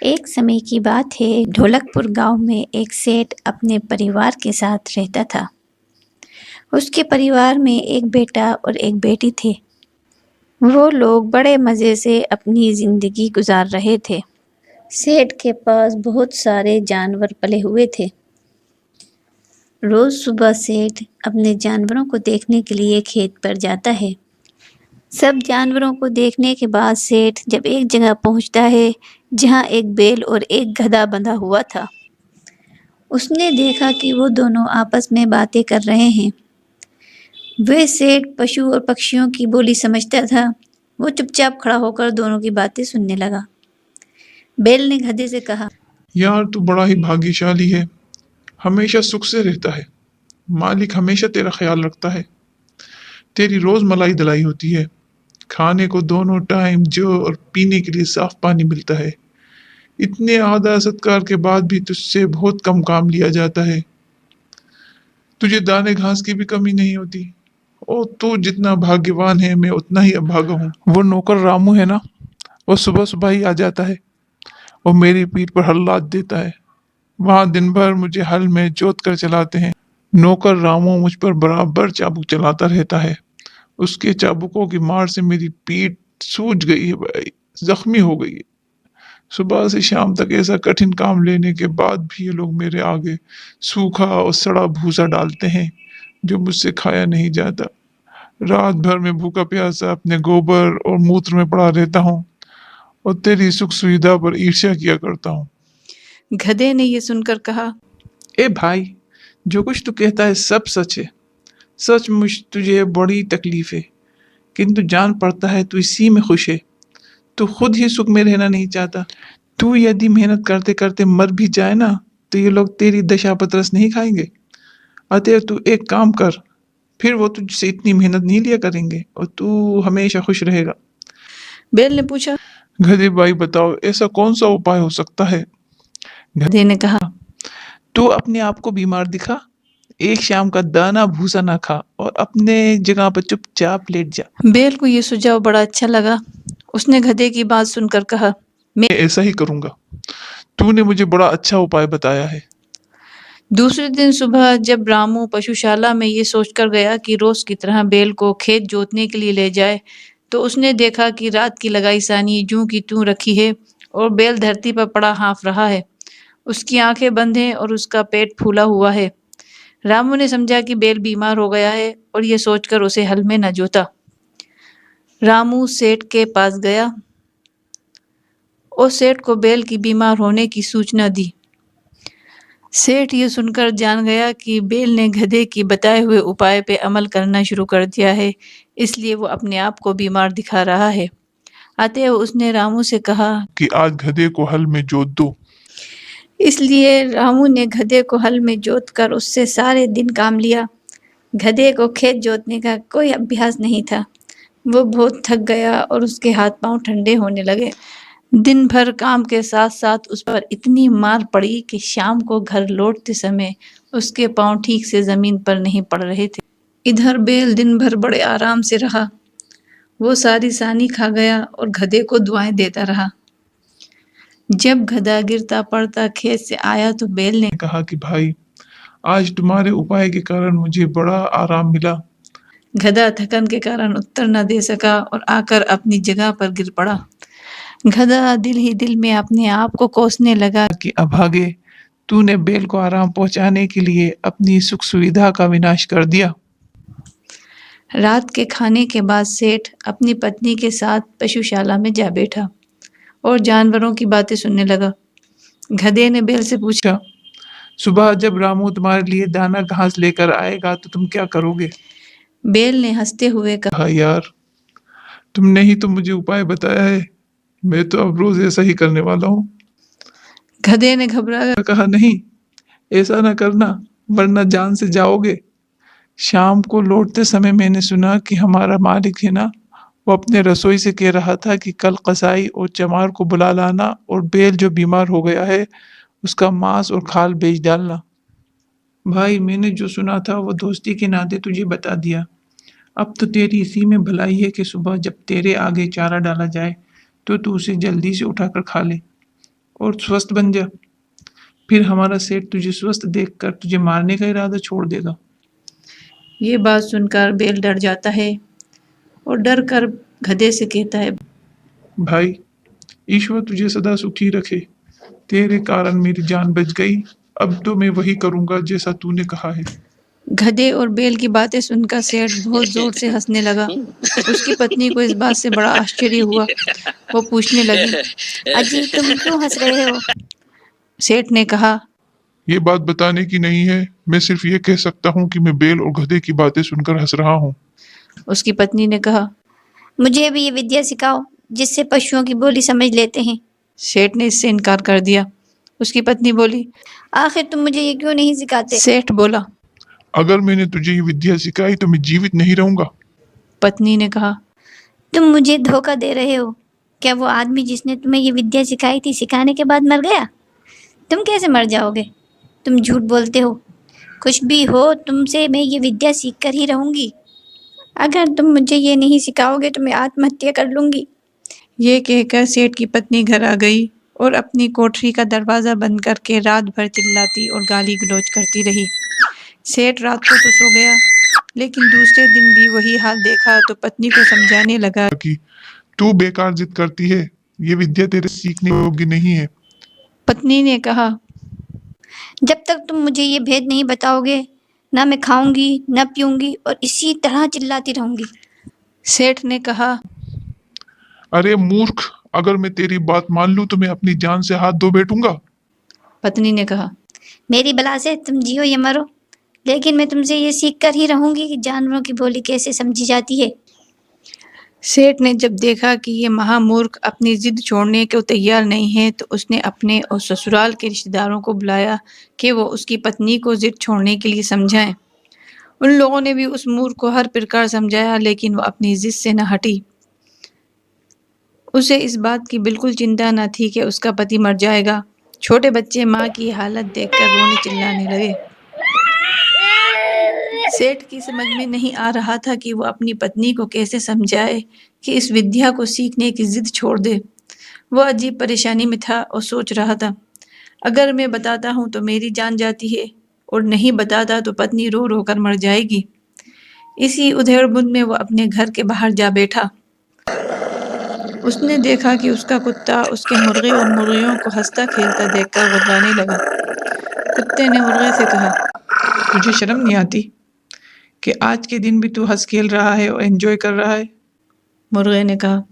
एक समय की बात है, ढोलकपुर गांव में एक सेठ अपने परिवार के साथ रहता था। उसके परिवार में एक बेटा और एक बेटी थे। वो लोग बड़े मज़े से अपनी ज़िंदगी गुजार रहे थे। सेठ के पास बहुत सारे जानवर पले हुए थे। रोज़ सुबह सेठ अपने जानवरों को देखने के लिए खेत पर जाता है। सब जानवरों को देखने के बाद सेठ जब एक जगह पहुंचता है जहां एक बैल और एक गधा बंधा हुआ था। उसने देखा कि वो दोनों आपस में बातें कर रहे हैं। वह सेठ पशु और पक्षियों की बोली समझता था। वो चुपचाप खड़ा होकर दोनों की बातें सुनने लगा। बैल ने गधे से कहा, यार तू बड़ा ही भाग्यशाली है, हमेशा सुख से रहता है। मालिक हमेशा तेरा ख्याल रखता है। तेरी रोज मलाई दलाई होती है। खाने को दोनों टाइम जो और पीने के लिए साफ पानी मिलता है। इतने आदर सत्कार के बाद भी तुझसे बहुत कम काम लिया जाता है। तुझे दाने घास की भी कमी नहीं होती। ओ तू जितना भाग्यवान है, मैं उतना ही अभागा हूँ। वो नौकर रामू है ना, वो सुबह सुबह ही आ जाता है और मेरी पीठ पर हल लाद देता है। वहां दिन भर मुझे हल में जोत कर चलाते हैं। नौकर रामू मुझ पर बराबर चाबुक चलाता रहता है। उसके चाबुकों की मार से मेरी पीठ सूज गई है भाई, जख्मी हो गई है। सुबह से शाम तक ऐसा कठिन काम लेने के बाद भी ये लोग मेरे आगे सूखा और सड़ा भूसा डालते हैं जो मुझसे खाया नहीं जाता। रात भर मैं भूखा प्यासा अपने गोबर और मूत्र में पड़ा रहता हूँ और तेरी सुख सुविधा पर ईर्ष्या किया करता हूँ। गधे ने ये सुनकर कहा, ए भाई, जो कुछ तू कहता है सब सच है। सचमुच तुझे बड़ी तकलीफ है, किंतु जान पड़ता है तू इसी में खुश है। तू खुद ही सुख में रहना नहीं चाहता। तू यदि मेहनत करते करते मर भी जाए ना, तो ये लोग तेरी दशा पतरस नहीं खाएंगे। अतएव तू एक काम कर, फिर वो तुझसे इतनी मेहनत नहीं लिया करेंगे और तू हमेशा खुश रहेगा। बैल ने पूछा। गधे भाई बताओ, ऐसा कौन सा उपाय हो सकता है? गधे ने कहा, तू अपने आप को बीमार दिखा, एक शाम का दाना भूसा ना खा और अपने जगह पर चुपचाप लेट जा। बैल को ये सुझाव बड़ा अच्छा लगा। उसने गधे की बात सुनकर कहा, मैं ऐसा ही करूंगा। तूने मुझे बड़ा अच्छा उपाय बताया है। दूसरे दिन सुबह जब रामू पशुशाला में ये सोचकर गया कि रोज की तरह बैल को खेत जोतने के लिए ले जाए, तो उसने देखा कि रात की लगाई सानी जूं की त्यों रखी है और बैल धरती पर पड़ा हाँफ रहा है। उसकी आंखें बंद हैं और उसका पेट फूला हुआ है। रामू ने समझा कि बैल बीमार हो गया है और ये सोचकर उसे हल में न जोता। रामू सेठ के पास गया और सेठ को बैल की बीमार होने की सूचना दी। सेठ ये सुनकर जान गया कि बैल ने गधे की बताए हुए उपाय पे अमल करना शुरू कर दिया है, इसलिए वो अपने आप को बीमार दिखा रहा है। अतएव उसने रामू से कहा कि आज गधे को हल में जोत दो। इसलिए रामू ने गधे को हल में जोत कर उससे सारे दिन काम लिया। गधे को खेत जोतने का कोई अभ्यास नहीं था। वो बहुत थक गया और उसके हाथ पांव ठंडे होने लगे। दिन भर काम के साथ साथ उस पर इतनी मार पड़ी कि शाम को घर लौटते समय उसके पांव ठीक से जमीन पर नहीं पड़ रहे थे। इधर बैल दिन भर बड़े आराम से रहा। वो सारी सानी खा गया और गधे को दुआएं देता रहा। जब गधा गिरता पड़ता खेत से आया तो बैल ने कहा कि भाई, आज तुम्हारे उपाय के कारण मुझे बड़ा आराम मिला। गधा थकन के कारण उत्तर न दे सका और आकर अपनी जगह पर गिर पड़ा। गधा दिल ही दिल में अपने आप को कोसने लगा कि अभागे, तूने बैल को आराम पहुंचाने के लिए अपनी सुख सुविधा का विनाश कर दिया। रात के खाने के बाद सेठ अपनी पत्नी के साथ पशुशाला में जा बैठा और जानवरों की बातें सुनने लगा। गधे ने बैल से पूछा, अच्छा, सुबह जब रामू तुम्हारे लिए दाना घास लेकर आएगा तो तुम क्या करोगे? बैल ने हंसते हुए कहा, हाँ यार, तुमने ही तो मुझे उपाय बताया है। मैं तो अब रोज ऐसा ही करने वाला हूँ। गधे ने घबरा कहा नहीं, ऐसा ना करना वरना जान से जाओगे। शाम को लौटते समय मैंने सुना कि हमारा मालिक है ना, वो अपने रसोई से कह रहा था कि कल कसाई और चमार को बुला लाना और बैल जो बीमार हो गया है उसका मांस और खाल बेच डालना। भाई, मैंने जो सुना था वो दोस्ती के नाते तुझे बता दिया। अब तो तेरी इसी में भलाई है कि सुबह जब तेरे आगे चारा डाला जाए तो तू उसे जल्दी से उठाकर खा ले और स्वस्थ बन जा। फिर हमारा सेठ तुझे स्वस्थ देखकर तुझे मारने का इरादा छोड़ देगा। ये बात सुनकर बैल डर जाता है और डर कर गधे से कहता है, भाई, ईश्वर तुझे सदा सुखी रखे। तेरे कारण मेरी जान बच गई। अब तो मैं वही करूंगा जैसा तूने कहा है। गधे और बैल की बातें सुनकर सेठ बहुत जोर से हंसने लगा। उसकी पत्नी को इस बात से बड़ा आश्चर्य हुआ। वो पूछने लगी, अजी तुम क्यों हंस रहे हो? सेठ ने कहा, ये बात बताने की नहीं है, मैं सिर्फ ये कह सकता हूँ कि मैं बैल और गधे की बातें सुनकर हंस रहा हूँ। उसकी पत्नी ने कहा, मुझे भी ये विद्या सिखाओ जिससे पशुओं की बोली समझ लेते हैं। सेठ ने इससे इनकार कर दिया। उसकी पत्नी बोली, आखिर तुम मुझे ये क्यों नहीं सिखाते? सेठ बोला। अगर मैंने तुझे ये विद्या सिखाई तो मैं जीवित नहीं रहूंगा। पत्नी ने कहा, तुम मुझे धोखा दे रहे हो। क्या वो आदमी जिसने तुम्हें ये विद्या सिखाई थी सिखाने के बाद मर गया? तुम कैसे मर जाओगे? तुम झूठ बोलते हो। कुछ भी हो, तुमसे मैं ये विद्या सीख कर ही रहूंगी। अगर तुम मुझे ये नहीं सिखाओगे तो मैं आत्महत्या कर लूंगी। ये कहकर सेठ की पत्नी घर आ गई और अपनी कोठरी का दरवाज़ा बंद करके रात भर चिल्लाती और गाली गलौज करती रही। सेठ रात को तो सो गया, लेकिन दूसरे दिन भी वही हाल देखा तो पत्नी को समझाने लगा कि तू बेकार जिद करती है, ये विद्या तेरे सीखने योग्य नहीं है। पत्नी ने कहा, जब तक तुम मुझे ये भेद नहीं बताओगे, ना मैं खाऊंगी ना पीऊंगी और इसी तरह चिल्लाती रहूंगी। सेठ ने कहा, अरे मूर्ख, अगर मैं तेरी बात मान लूं तो मैं अपनी जान से हाथ धो बैठूंगा। पत्नी ने कहा, मेरी बला से तुम जियो या मरो, लेकिन मैं तुमसे ये सीख कर ही रहूंगी कि जानवरों की बोली कैसे समझी जाती है। सेठ ने जब देखा कि ये महामूर्ख अपनी जिद छोड़ने को तैयार नहीं है तो उसने अपने और ससुराल के रिश्तेदारों को बुलाया कि वो उसकी पत्नी को जिद छोड़ने के लिए समझाएं। उन लोगों ने भी उस मूर्ख को हर प्रकार समझाया, लेकिन वो अपनी जिद से न हटी। उसे इस बात की बिल्कुल चिंता न थी कि उसका पति मर जाएगा। छोटे बच्चे माँ की हालत देखकर रोने चिल्लाने लगे। सेठ की समझ में नहीं आ रहा था कि वो अपनी पत्नी को कैसे समझाए कि इस विद्या को सीखने की जिद छोड़ दे। वो अजीब परेशानी में था और सोच रहा था, अगर मैं बताता हूँ तो मेरी जान जाती है और नहीं बताता तो पत्नी रो रो कर मर जाएगी। इसी उधेड़-बुन में वो अपने घर के बाहर जा बैठा। उसने देखा कि उसका कुत्ता उसके मुर्गे और मुर्गियों को हंसता खेलता देखकर गुर्राने लगा। कुत्ते ने मुर्गे से कहा, तुझे शर्म नहीं आती कि आज के दिन भी तू हंस खेल रहा है और एंजॉय कर रहा है? मुर्गे ने कहा,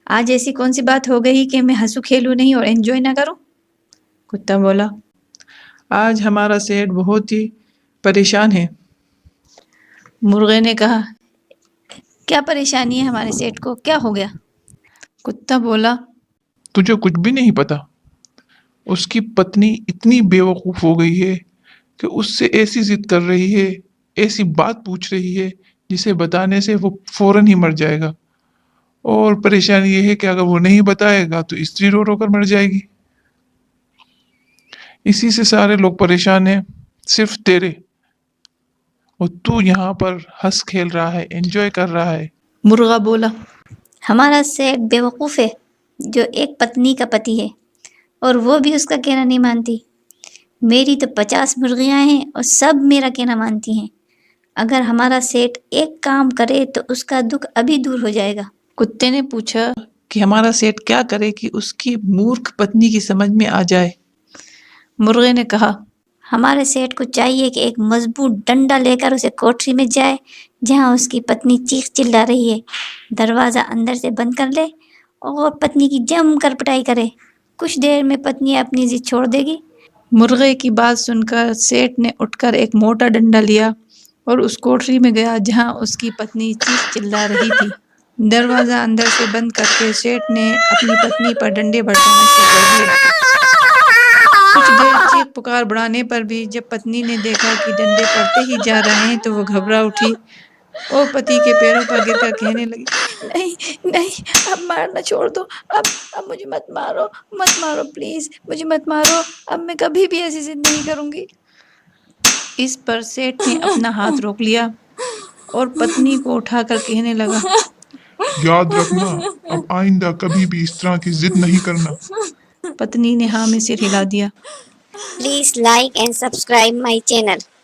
आज ऐसी कौन सी बात हो गई कि मैं हंसू खेलूं नहीं और एंजॉय ना करूं? कुत्ता बोला, आज हमारा सेठ बहुत ही परेशान है। मुर्गे ने कहा, क्या परेशानी है हमारे सेठ को? क्या हो गया? कुत्ता बोला, तुझे कुछ भी नहीं पता। उसकी पत्नी इतनी बेवकूफ हो गई है कि उससे ऐसी जिद कर रही है, ऐसी बात पूछ रही है जिसे बताने से वो फौरन ही मर जाएगा। और परेशानी ये है कि अगर वो नहीं बताएगा तो स्त्री रो रो कर मर जाएगी। इसी से सारे लोग परेशान हैं, सिर्फ तेरे। और तू यहाँ पर हंस खेल रहा है, एंजॉय कर रहा है। मुर्गा बोला, हमारा सेठ बेवकूफ़ है जो एक पत्नी का पति है और वो भी उसका कहना नहीं मानती। मेरी तो 50 मुर्गियाँ हैं और सब मेरा कहना मानती हैं। अगर हमारा सेठ एक काम करे तो उसका दुख अभी दूर हो जाएगा। कुत्ते ने पूछा कि हमारा सेठ क्या करे कि उसकी मूर्ख पत्नी की समझ में आ जाए। मुर्गे ने कहा, हमारे सेठ को चाहिए कि एक मजबूत डंडा लेकर उसे कोठरी में जाए जहाँ उसकी पत्नी चीख चिल्ला रही है, दरवाज़ा अंदर से बंद कर ले और पत्नी की जमकर पिटाई करे। कुछ देर में पत्नी अपनी जिद छोड़ देगी। मुर्गे की बात सुनकर सेठ ने उठकर एक मोटा डंडा लिया और उस कोठरी में गया जहाँ उसकी पत्नी चीख चिल्ला रही थी। दरवाज़ा अंदर से बंद करके सेठ ने अपनी पत्नी पर डंडे बरसाना शुरू कर दिए। कुछ देर चीख पुकार बढ़ाने पर भी जब पत्नी ने देखा कि डंडे पड़ते ही जा रहे हैं तो वो घबरा उठी और पति के पैरों पर गिरकर कहने लगी, नहीं नहीं, अब मारना छोड़ दो। अब मुझे मत मारो प्लीज़, मुझे मत मारो। अब मैं कभी भी ऐसी जिद नहीं करूँगी। इस पर सेठ ने अपना हाथ रोक लिया और पत्नी को उठाकर कहने लगा, याद रखना, अब आइंदा कभी भी इस तरह की जिद नहीं करना। पत्नी ने हाँ में सिर हिला दिया। Please like and subscribe my channel.